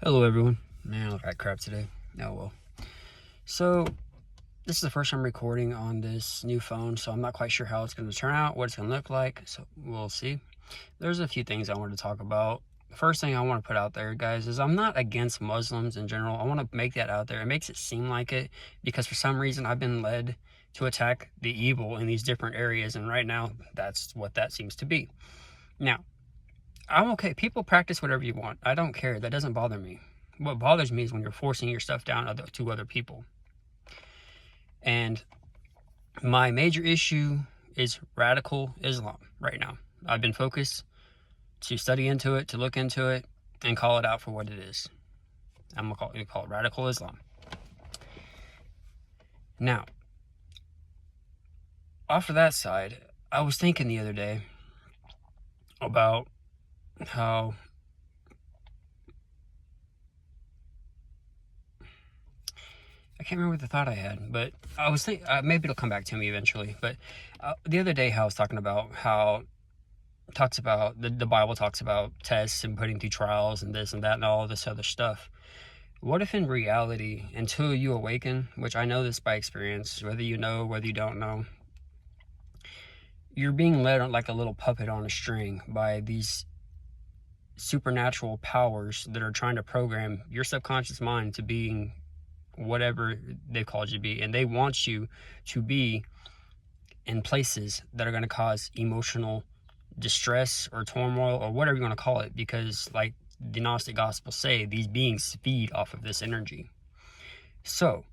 Hello everyone. Man, I look like crap today. Oh well. So, this is the first time recording on this new phone, so I'm not quite sure how it's going to turn out, what it's going to look like, so we'll see. There's a few things I wanted to talk about. The first thing I want to put out there, guys, is I'm not against Muslims in general. I want to make that out there. It makes it seem like it because for some reason I've been led to attack the evil in these different areas, and right now that's what that seems to be. Now, I'm okay. People practice whatever you want. I don't care. That doesn't bother me. What bothers me is when you're forcing your stuff down to other people. And my major issue is radical Islam right now. I've been focused to study into it, to look into it, and call it out for what it is. I'm going to call it radical Islam. Now, off of that side, I was thinking the other day about how I can't remember the thought I had, but I was thinking maybe it'll come back to me eventually. But the other day, how I was talking about how it talks about the Bible talks about tests and putting through trials and this and that and all this other stuff. What if in reality, until you awaken, which I know this by experience, whether you know, whether you don't know, you're being led on like a little puppet on a string by these supernatural powers that are trying to program your subconscious mind to being whatever they've called you to be, and they want you to be in places that are going to cause emotional distress or turmoil or whatever you want to call it, because like the Gnostic Gospels say, these beings feed off of this energy. So,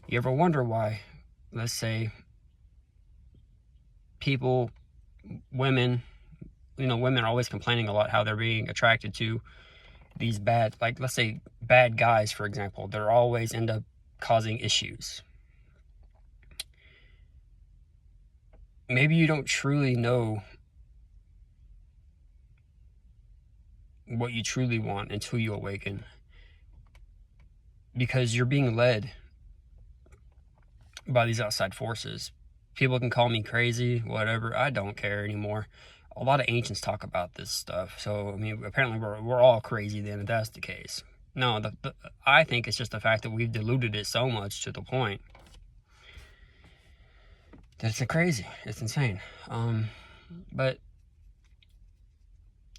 you ever wonder why, let's say, people, women, women are always complaining a lot how they're being attracted to these bad, like let's say bad guys, for example, they're always end up causing issues. Maybe you don't truly know what you truly want until you awaken, because you're being led by these outside forces. People can call me crazy, whatever. I don't care anymore. A lot of ancients talk about this stuff. So, I mean, apparently we're all crazy then if that's the case. No, I think it's just the fact that we've diluted it so much to the point that it's crazy. It's insane. But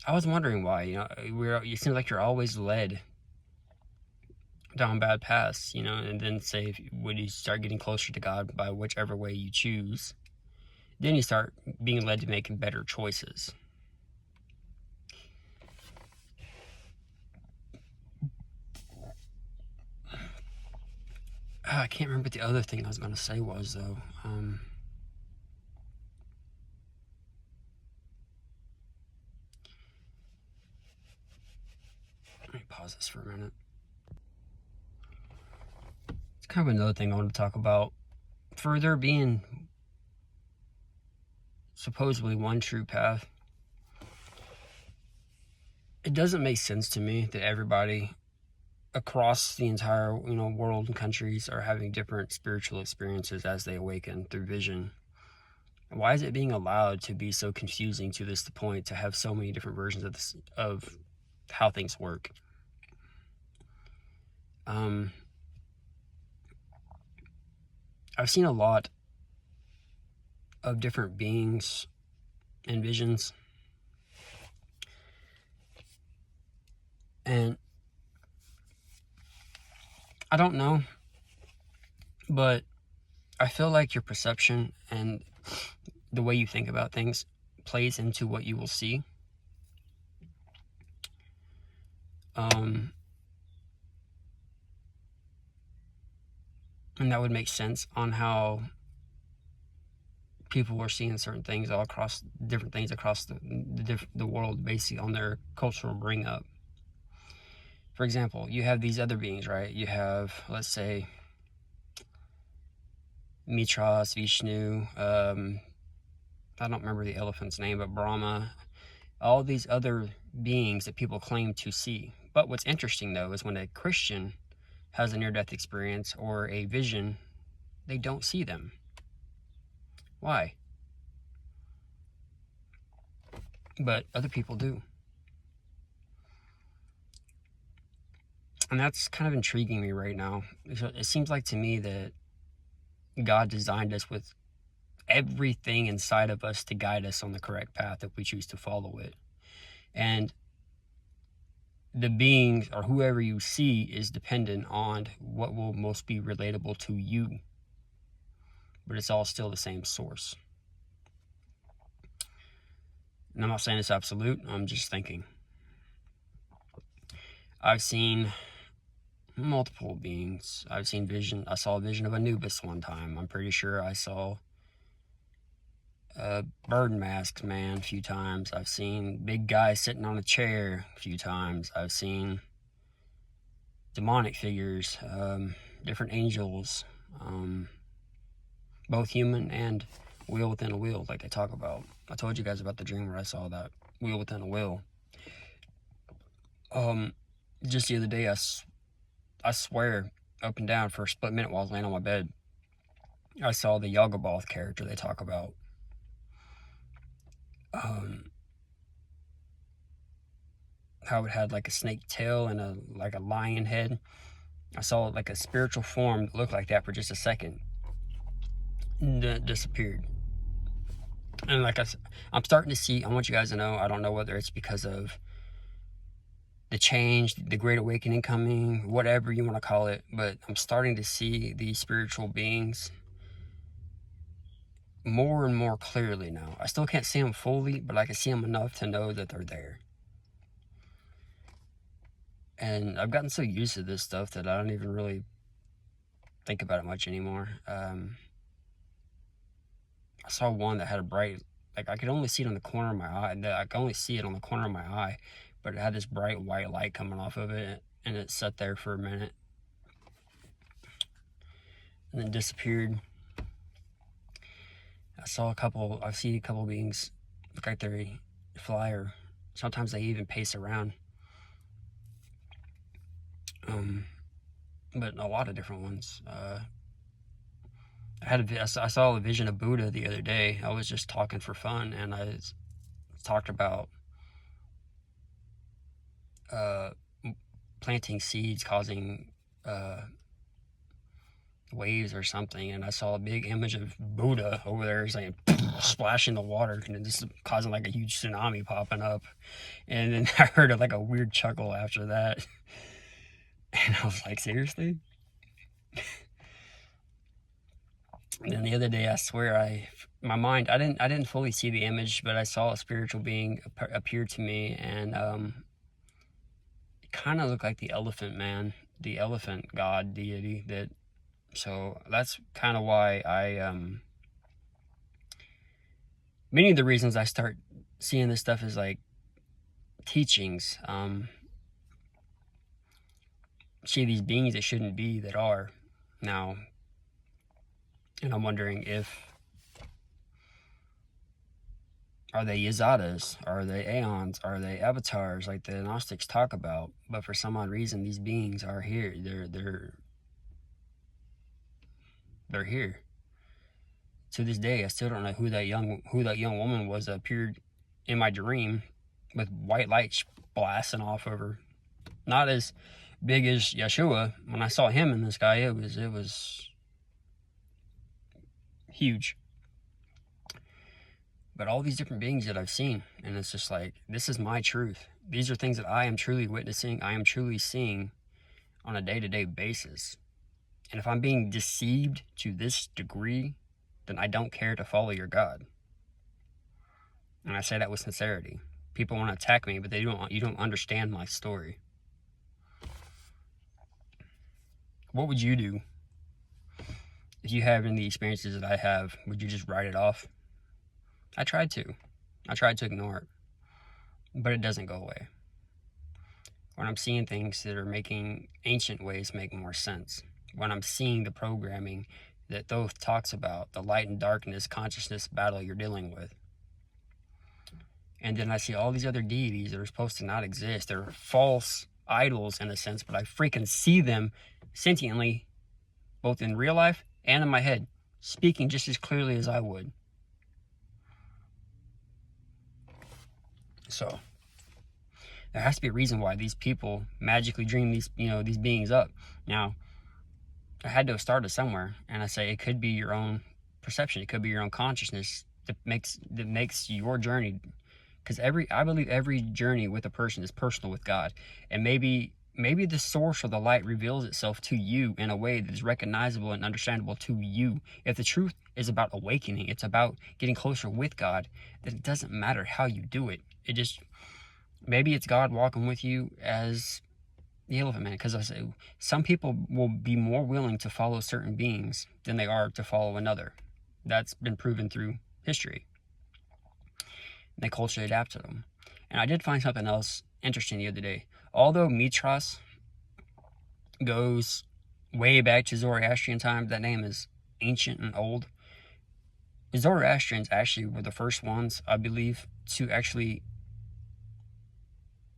I was wondering why. It seems like you're always led down bad paths, and then say when you start getting closer to God by whichever way you choose, then you start being led to making better choices. I can't remember what the other thing I was going to say was, though. Let me pause this for a minute. It's kind of another thing I want to talk about. For there being supposedly one true path, it doesn't make sense to me that everybody across the entire world and countries are having different spiritual experiences as they awaken through vision. Why is it being allowed to be so confusing to this point to have so many different versions of how things work? I've seen a lot of different beings and visions, and I don't know, but I feel like your perception and the way you think about things plays into what you will see. And that would make sense on how people were seeing certain things all across different things across the world, basically on their cultural bring up. For example, you have these other beings, right? You have, let's say, Mitras, Vishnu, I don't remember the elephant's name, but Brahma, all these other beings that people claim to see. But what's interesting, though, is when a Christian has a near-death experience or a vision, they don't see them. Why? But other people do. And that's kind of intriguing me right now. It seems like to me that God designed us with everything inside of us to guide us on the correct path if we choose to follow it. And the beings or whoever you see is dependent on what will most be relatable to you. But it's all still the same source. And I'm not saying it's absolute, I'm just thinking. I've seen multiple beings. I've seen vision. I saw a vision of Anubis one time. I'm pretty sure I saw a bird masked man a few times. I've seen big guys sitting on a chair a few times. I've seen demonic figures, different angels, both human and wheel within a wheel, like they talk about. I told you guys about the dream where I saw that wheel within a wheel. Just the other day, I swear, up and down for a split minute while I was laying on my bed, I saw the Yaldabaoth character they talk about. How it had like a snake tail and like a lion head. I saw like a spiritual form that looked like that for just a second, and then it disappeared. And like I'm starting to see, I want you guys to know, I don't know whether it's because of the change, the Great Awakening coming, whatever you want to call it, but I'm starting to see these spiritual beings more and more clearly now. I still can't see them fully, but I can see them enough to know that they're there. And I've gotten so used to this stuff that I don't even really think about it much anymore. I saw one that had a bright, like I could only see it on the corner of my eye. I could only see it on the corner of my eye, but it had this bright white light coming off of it, and it sat there for a minute and then disappeared. I've seen a couple beings look like they fly, or sometimes they even pace around. But a lot of different ones. I saw a vision of Buddha the other day. I was just talking for fun, and I talked about planting seeds causing waves or something, and I saw a big image of Buddha over there saying splashing the water and just causing like a huge tsunami popping up. And then I heard like a weird chuckle after that, and I was like, seriously? And then the other day, I swear, my mind, I didn't fully see the image, but I saw a spiritual being appear to me, and it kind of looked like the elephant man, the elephant god deity. So that's kind of why many of the reasons I start seeing this stuff is like teachings. See these beings that shouldn't be that are now. And I'm wondering are they Yazatas? Are they Aeons? Are they avatars like the Gnostics talk about? But for some odd reason, these beings are here. They're here. To this day, I still don't know who that young woman was that appeared in my dream with white lights blasting off of her. Not as big as Yeshua. When I saw him in the sky, it was huge. But all these different beings that I've seen, and it's just like, this is my truth. These are things that I am truly witnessing, I am truly seeing on a day-to-day basis. And if I'm being deceived to this degree, then I don't care to follow your God. And I say that with sincerity. People want to attack me, but you don't understand my story. What would you do if you have any experiences that I have? Would you just write it off? I tried to ignore it, but it doesn't go away. When I'm seeing things that are making ancient ways make more sense, when I'm seeing the programming that Thoth talks about, the light and darkness consciousness battle you're dealing with, and then I see all these other deities that are supposed to not exist. They're false idols in a sense, but I freaking see them sentiently, both in real life and in my head, speaking just as clearly as I would. So There has to be a reason why these people magically dream these, these beings up. Now, I had to have started somewhere, and I say it could be your own perception. It could be your own consciousness that makes your journey, because I believe every journey with a person is personal with God, and maybe the source of the light reveals itself to you in a way that is recognizable and understandable to you. If the truth is about awakening, it's about getting closer with God, then it doesn't matter how you do it. Maybe it's God walking with you as the Elephant Man, because I say some people will be more willing to follow certain beings than they are to follow another. That's been proven through history. They culturally adapt to them. And I did find something else interesting the other day. Although Mithras goes way back to Zoroastrian times, that name is ancient and old. The Zoroastrians actually were the first ones, I believe, to actually,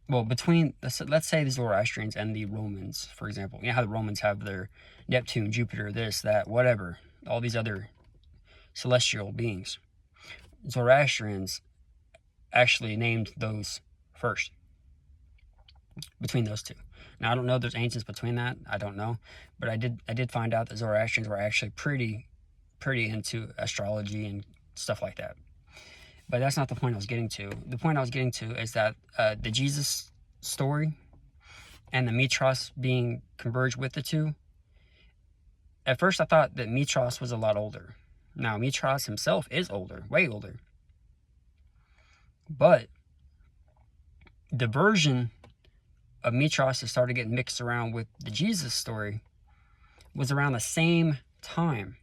well, between, let's say the Zoroastrians and the Romans, for example. You know how the Romans have their Neptune, Jupiter, this, that, whatever, all these other celestial beings. Zoroastrians actually named those first, between those two. Now, I don't know if there's ancients between that. I don't know. But I did find out that Zoroastrians were actually pretty into astrology and stuff like that. But that's not the point I was getting to. The point I was getting to is that the Jesus story and the Mithras being converged with the two, at first I thought that Mithras was a lot older. Now, Mithras himself is older, way older. But the version of Mithras that started getting mixed around with the Jesus story was around the same time.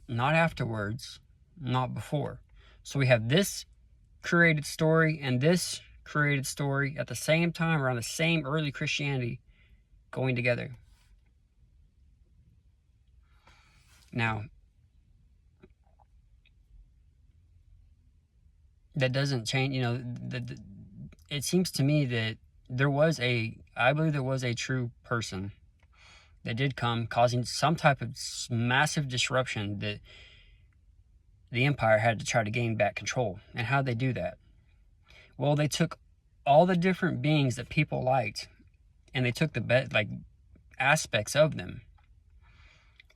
Not afterwards, not before. So we have this created story and this created story at the same time, around the same early Christianity going together. Now, that doesn't change, it seems to me that I believe there was a true person that did come, causing some type of massive disruption that the empire had to try to gain back control. And how did they do that? Well, they took all the different beings that people liked, and they took the aspects of them,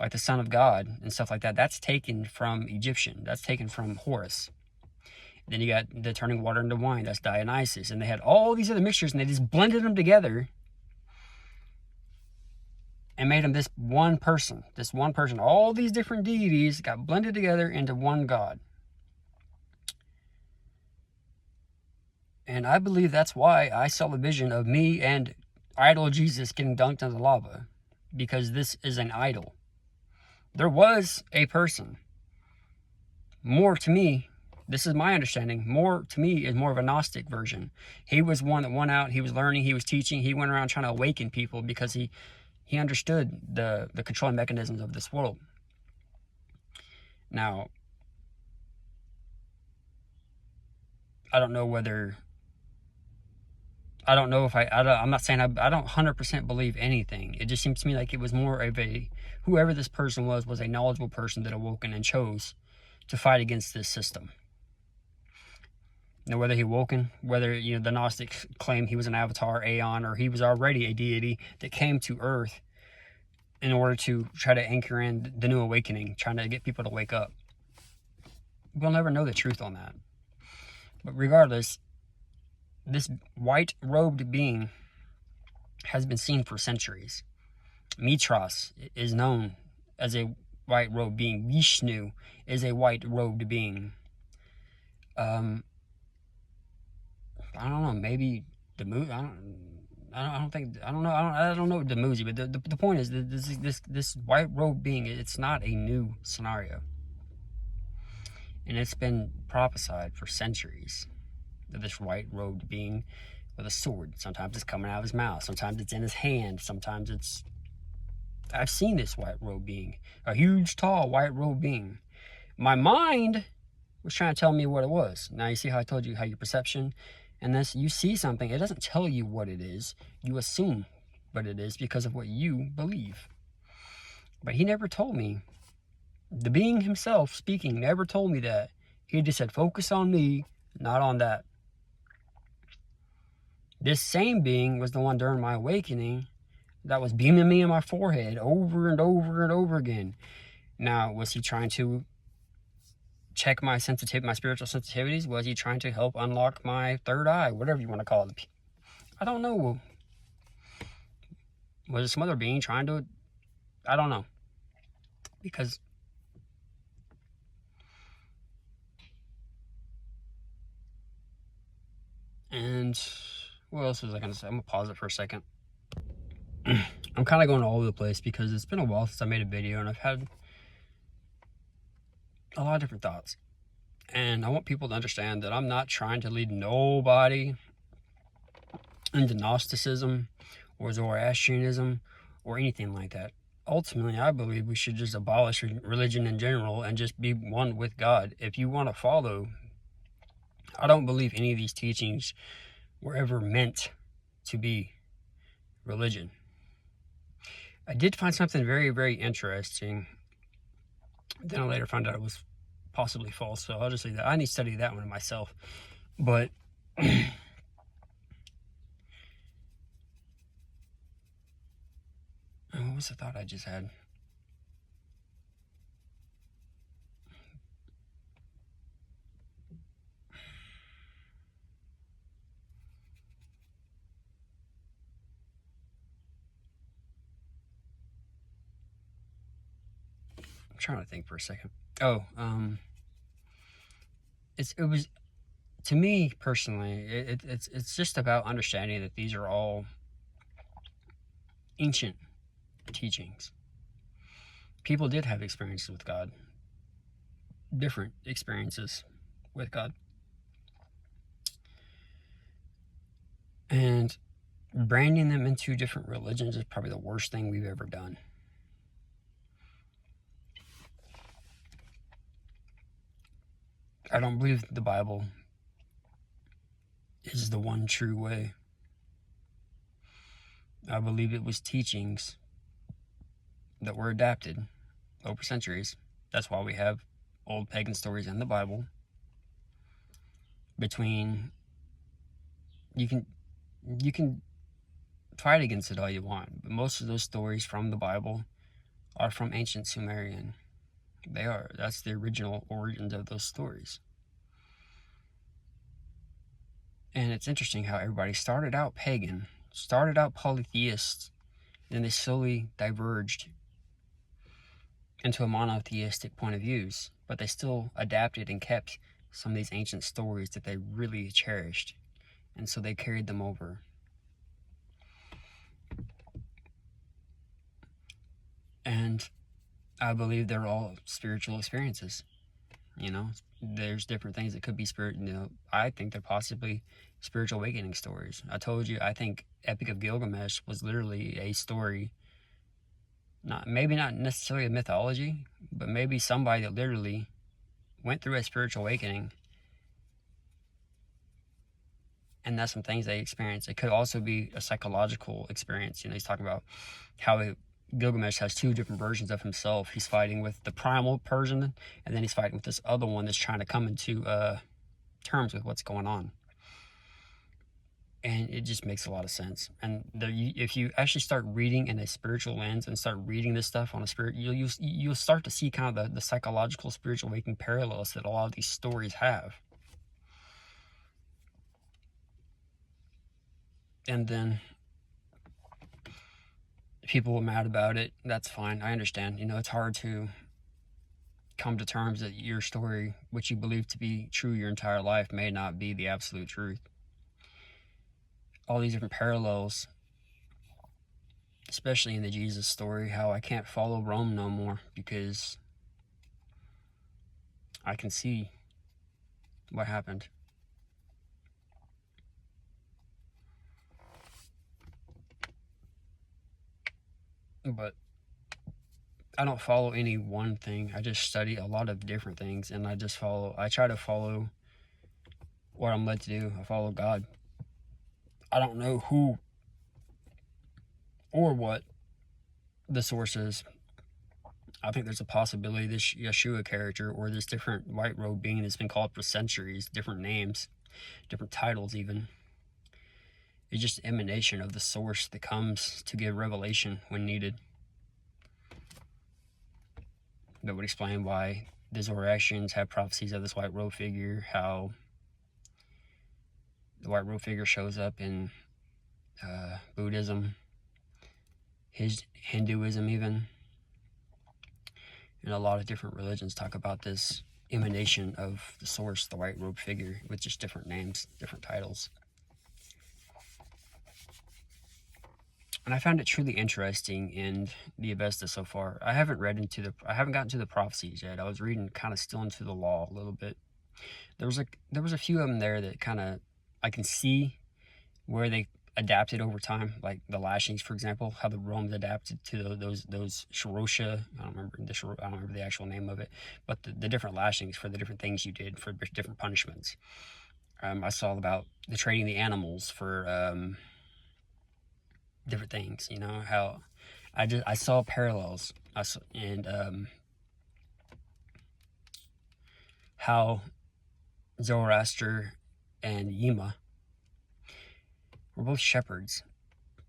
like the Son of God and stuff like that. That's taken from Egyptian. That's taken from Horus. Then you got the turning water into wine. That's Dionysus. And they had all these other mixtures, and they just blended them together and made them this one person. All these different deities got blended together into one God. And I believe that's why I saw the vision of me and idol Jesus getting dunked into lava. Because this is an idol. There was a person. More to me, this is my understanding, more to me is more of a Gnostic version. He was one that went out, he was learning, he was teaching, he went around trying to awaken people because he understood the controlling mechanisms of this world. Now, I'm not saying I don't 100% believe anything. It just seems to me like it was more of whoever this person was a knowledgeable person that awoken and chose to fight against this system. Now, whether he awoken, whether the Gnostics claim he was an avatar, Aeon, or he was already a deity that came to Earth in order to try to anchor in the new awakening, trying to get people to wake up. We'll never know the truth on that. But regardless, this white-robed being has been seen for centuries. Mithras is known as a white-robed being. Vishnu is a white-robed being. I don't know, maybe Dumuzi. I don't know Dumuzi, but the point is that this white robe being, it's not a new scenario, and it's been prophesied for centuries that this white robed being with a sword, sometimes it's coming out of his mouth, sometimes it's in his hand, sometimes I've seen this white robe being, a huge, tall white robe being. My mind was trying to tell me what it was. Now you see how I told you how your perception. And this, you see something, it doesn't tell you what it is. You assume what it is because of what you believe. But he never told me. The being himself speaking never told me that. He just said, focus on me, not on that. This same being was the one during my awakening that was beaming me in my forehead over and over and over again. Now, was he trying to check my spiritual sensitivities? Was he trying to help unlock my third eye, whatever you want to call it? I don't know. Was it some other being trying to? I don't know. Because and what else was I going to say? I'm going to pause it for a second. I'm kind of going all over the place because it's been a while since I made a video, and I've had a lot of different thoughts. And I want people to understand that I'm not trying to lead nobody into Gnosticism or Zoroastrianism or anything like that. Ultimately, I believe we should just abolish religion in general and just be one with God. If you want to follow, I don't believe any of these teachings were ever meant to be religion. I did find something very, very interesting. Then I later found out it was possibly false, so I'll just leave that. I need to study that one myself. But what was the thought I just had? I'm trying to think for a second. It was, to me personally, it's just about understanding that these are all ancient teachings. People did have experiences with God, different experiences with God, and branding them into different religions is probably the worst thing we've ever done. I don't believe the Bible is the one true way. I believe it was teachings that were adapted over centuries. That's why we have old pagan stories in the Bible. You can fight against it all you want, but most of those stories from the Bible are from ancient Sumerian. That's the original origins of those stories. And it's interesting how everybody started out pagan, started out polytheist, then they slowly diverged into a monotheistic point of views, but they still adapted and kept some of these ancient stories that they really cherished, and so they carried them over. And I believe they're all spiritual experiences. There's different things that could be I think they're possibly spiritual awakening stories. I told you, I think Epic of Gilgamesh was literally a story, maybe not necessarily a mythology, but maybe somebody that literally went through a spiritual awakening, and that's some things they experienced. It could also be a psychological experience. He's talking about how Gilgamesh has two different versions of himself. He's fighting with the primal Persian, and then he's fighting with this other one that's trying to come into terms with what's going on. And it just makes a lot of sense. And if you actually start reading in a spiritual lens and start reading this stuff on a spirit, you'll start to see kind of the psychological spiritual awakening parallels that a lot of these stories have. And then people are mad about it. That's fine. I understand. It's hard to come to terms that your story, which you believe to be true your entire life, may not be the absolute truth. All these different parallels, especially in the Jesus story, how I can't follow Rome no more because I can see what happened. But I don't follow any one thing. I just study a lot of different things, and I try to follow what I'm led to do. I follow God. I don't know who or what the source is. I think there's a possibility this Yeshua character or this different white robe being that's been called for centuries, different names, different titles even, It's just emanation of the source that comes to give revelation when needed. That would explain why the Zoroastrians have prophecies of this white robe figure, how the white robe figure shows up in Buddhism, Hinduism even, and a lot of different religions talk about this emanation of the source, the white robe figure, with just different names, different titles. And I found it truly interesting in the Avesta so far. I haven't gotten to the prophecies yet. I was reading kind of still into the law a little bit. There was a few of them there that kind of, I can see where they adapted over time, like the lashings, for example, how the Romans adapted to those Sharosha. I don't remember the actual name of it, but the different lashings for the different things you did for different punishments. I saw about the trading the animals for different things. You know how I saw parallels. How Zoroaster and Yima were both shepherds.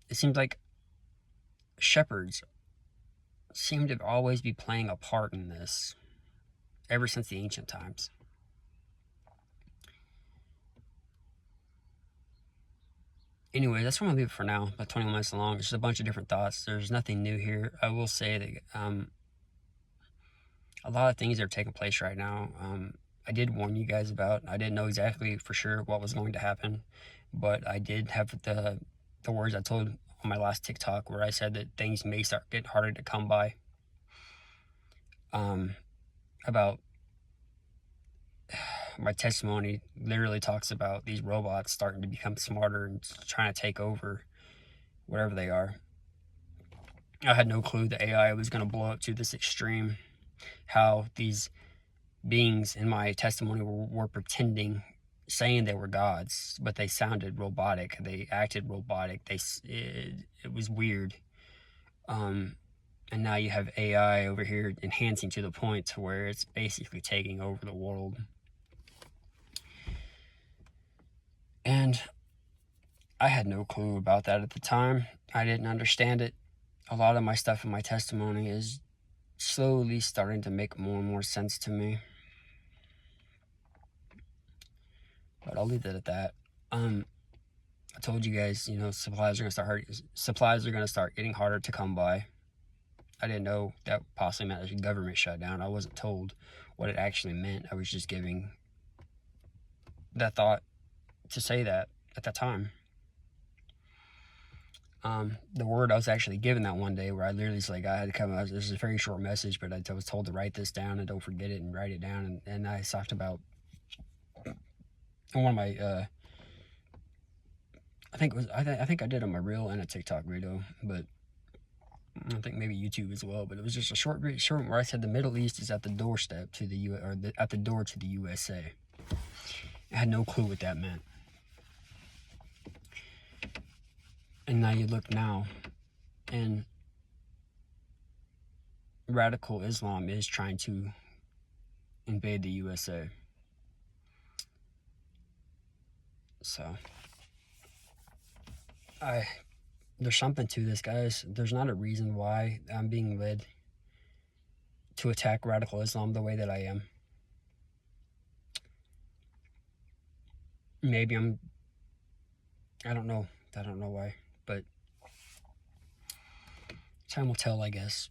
It seems like shepherds seem to always be playing a part in this ever since the ancient times. Anyway, that's where I'm gonna leave it for now. About 20 minutes long. It's just a bunch of different thoughts. There's nothing new here. I will say that a lot of things are taking place right now. I did warn you guys about. I didn't know exactly for sure what was going to happen, but I did have the words I told on my last TikTok where I said that things may start getting harder to come by. About my testimony literally talks about these robots starting to become smarter and trying to take over whatever they are. I had no clue the AI was going to blow up to this extreme. How these beings in my testimony were pretending, saying they were gods, but they sounded robotic. They acted robotic. It was weird. And now you have AI over here enhancing to the point to where it's basically taking over the world. And I had no clue about that at the time. I didn't understand it. A lot of my stuff in my testimony is slowly starting to make more and more sense to me. But I'll leave it at that. I told you guys, supplies are gonna start getting harder to come by. I didn't know that possibly meant a government shutdown. I wasn't told what it actually meant. I was just giving that thought to say that at that time. The word I was actually given that one day where I literally was like, I had to come, this is a very short message, but I was told to write this down and don't forget it and write it down. And I talked about on one of my, I think I did on my reel and a TikTok video, but I think maybe YouTube as well. But it was just a short where I said the Middle East is at the doorstep to at the door to the USA. I had no clue what that meant. And now you look now, and radical Islam is trying to invade the USA. So, there's something to this, guys. There's not a reason why I'm being led to attack radical Islam the way that I am. Maybe I don't know why, but time will tell, I guess.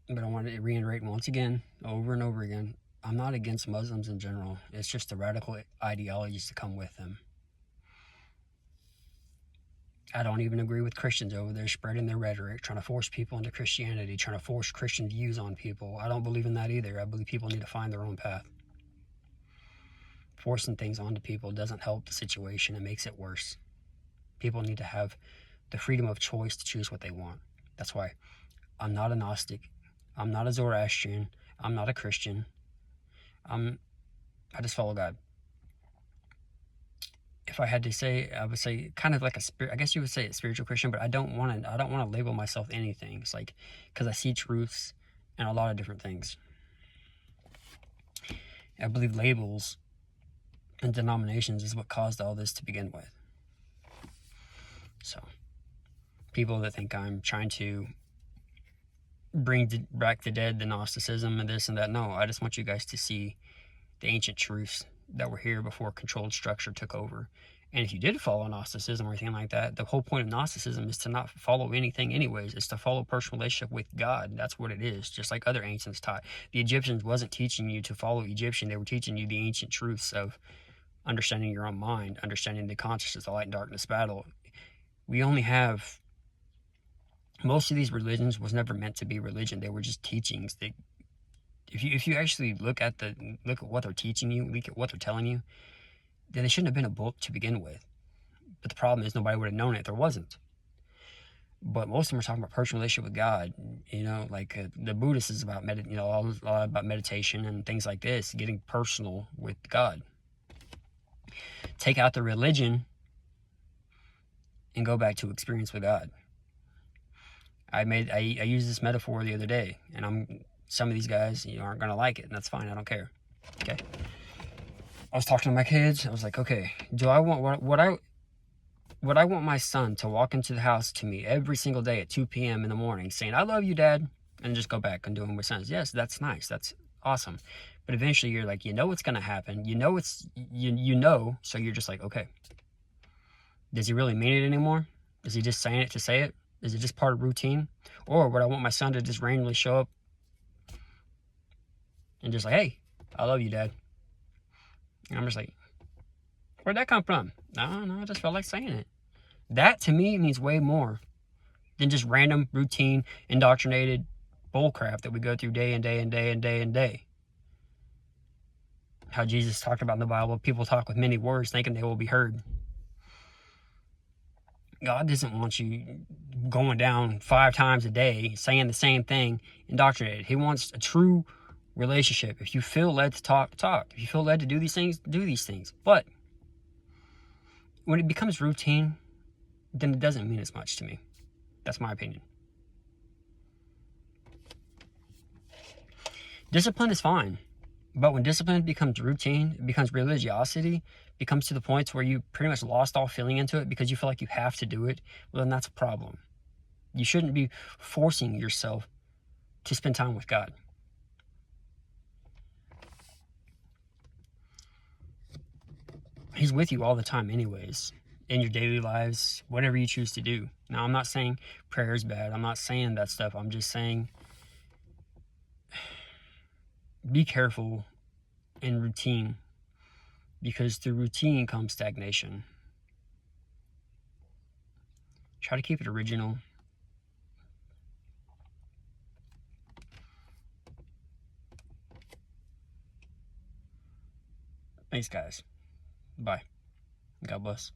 But I want to reiterate once again, over and over again, I'm not against Muslims in general. It's just the radical ideologies that come with them. I don't even agree with Christians over there spreading their rhetoric, trying to force people into Christianity, trying to force Christian views on people. I don't believe in that either. I believe people need to find their own path. Forcing things onto people doesn't help the situation. It makes it worse. People need to have the freedom of choice to choose what they want. That's why I'm not a Gnostic. I'm not a Zoroastrian. I'm not a Christian. I just follow God. If I had to say, I would say kind of like I guess you would say a spiritual Christian, but I don't want to label myself anything. It's like, because I see truths and a lot of different things. I believe labels and denominations is what caused all this to begin with. So, people that think I'm trying to bring back the dead, the Gnosticism, and this and that. No, I just want you guys to see the ancient truths that were here before controlled structure took over. And if you did follow Gnosticism or anything like that, the whole point of Gnosticism is to not follow anything anyways. It's to follow a personal relationship with God. That's what it is, just like other ancients taught. The Egyptians wasn't teaching you to follow Egyptian. They were teaching you the ancient truths of understanding your own mind, understanding the consciousness, the light and darkness battle. We only have... Most of these religions was never meant to be religion. They were just teachings. If you actually look at what they're teaching you, look at what they're telling you, then they shouldn't have been a book to begin with. But the problem is nobody would have known it if there wasn't. But most of them are talking about personal relationship with God. Like the Buddhist is about a lot about meditation and things like this, getting personal with God. Take out the religion and go back to experience with God. I used this metaphor the other day, and some of these guys aren't gonna like it, and that's fine. I don't care. Okay. I was talking to my kids. I was like, okay, do I want what I want my son to walk into the house to me every single day at 2 p.m. in the morning saying, "I love you, Dad," and just go back and doing what sons? Yes, that's nice. That's awesome. But eventually, you're like, what's gonna happen. So you're just like, okay. Does he really mean it anymore? Is he just saying it to say it? Is it just part of routine? Or would I want my son to just randomly show up and just like, "Hey, I love you, Dad"? And I'm just like, where'd that come from? No, I just felt like saying it. That, to me, means way more than just random, routine, indoctrinated bullcrap that we go through day and day and day and day and day. How Jesus talked about in the Bible, people talk with many words thinking they will be heard. God doesn't want you going down 5 times a day saying the same thing, indoctrinated. He wants a true relationship. If you feel led to talk. If you feel led to do these things, do these things. But when it becomes routine, then it doesn't mean as much to me. That's my opinion. Discipline is fine. But when discipline becomes routine, it becomes religiosity, becomes to the point where you pretty much lost all feeling into it because you feel like you have to do it, well, then that's a problem. You shouldn't be forcing yourself to spend time with God. He's with you all the time anyways, in your daily lives, whatever you choose to do. Now, I'm not saying prayer is bad. I'm not saying that stuff. I'm just saying be careful in routine, because through routine comes stagnation. Try to keep it original. Thanks, guys. Bye. God bless.